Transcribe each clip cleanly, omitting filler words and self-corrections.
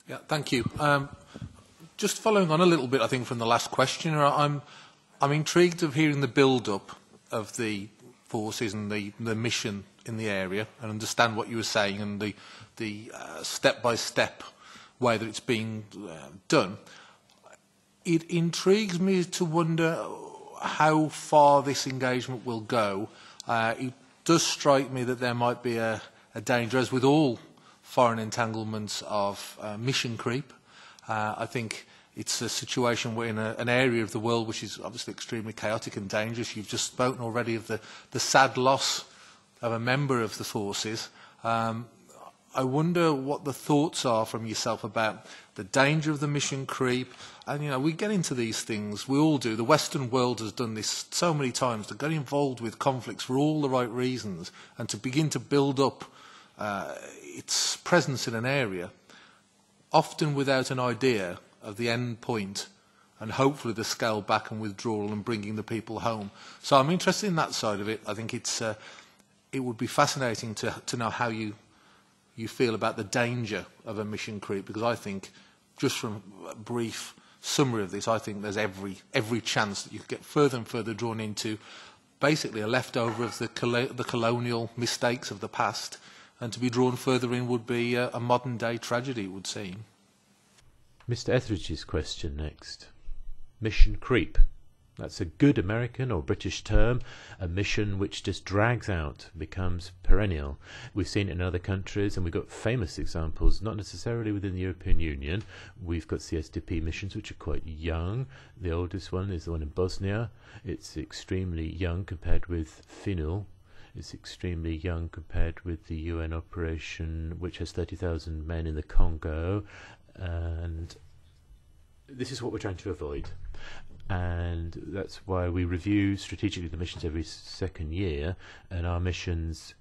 Yeah, thank you. Just following on a little bit, I think, from the last questioner, I'm intrigued of hearing the build-up of the forces and the mission in the area, and understand what you were saying and the step-by-step way that it's being done. It intrigues me to wonder how far this engagement will go. It does strike me that there might be a danger, as with all foreign entanglements, of mission creep. I think it's a situation where in an area of the world which is obviously extremely chaotic and dangerous. You've just spoken already of the sad loss of a member of the forces. I wonder what the thoughts are from yourself about the danger of the mission creep. And, you know, we get into these things, we all do. The Western world has done this so many times, to get involved with conflicts for all the right reasons and to begin to build up its presence in an area, often without an idea of the end point and hopefully the scale back and withdrawal and bringing the people home. So I'm interested in that side of it. I think it would be fascinating to know how you feel about the danger of a mission creep, because I think, just from a brief summary of this, I think there's every chance that you could get further and further drawn into basically a leftover of the colonial mistakes of the past, and to be drawn further in would be a modern-day tragedy, it would seem. Mr. Etheridge's question next. Mission creep. That's a good American or British term, a mission which just drags out, becomes perennial. We've seen it in other countries, and we've got famous examples, not necessarily within the European Union. We've got CSDP missions which are quite young. The oldest one is the one in Bosnia. It's extremely young compared with FINUL. It's extremely young compared with the UN operation, which has 30,000 men in the Congo. And this is what we're trying to avoid. And that's why we review strategically the missions every second year, and our missions,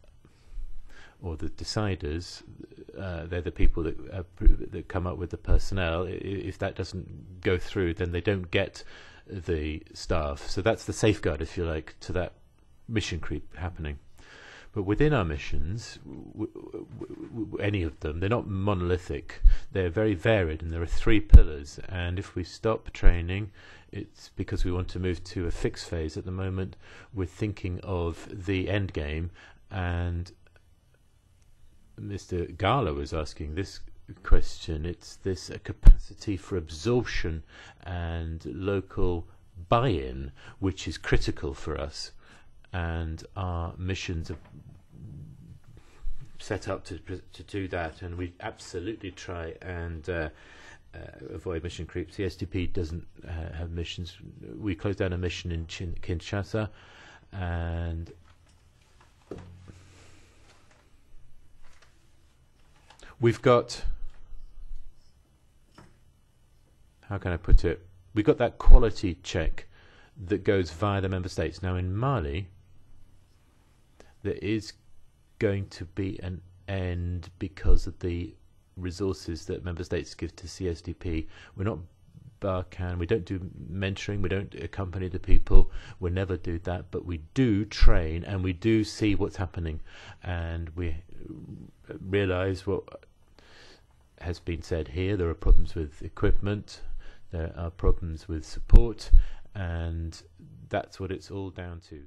or the deciders, they're the people that come up with the personnel. If that doesn't go through, then they don't get the staff. So that's the safeguard, if you like, to that mission creep happening. But within our missions, any of them, they're not monolithic. They're very varied, and there are 3 pillars. And if we stop training, it's because we want to move to a fixed phase. At the moment, we're thinking of the end game. And Mr. Gala was asking this question. It's this capacity for absorption and local buy-in, which is critical for us. And our missions are set up to do that, and we absolutely try and avoid mission creep. CSDP doesn't have missions. We closed down a mission in Kinshasa, and we've got, how can I put it, we've got that quality check that goes via the member states. Now in Mali, there is going to be an end because of the resources that member states give to CSDP. We're not Barkhane, we don't do mentoring, we don't accompany the people, we never do that, but we do train and we do see what's happening, and we realise what has been said here. There are problems with equipment, there are problems with support, and that's what it's all down to.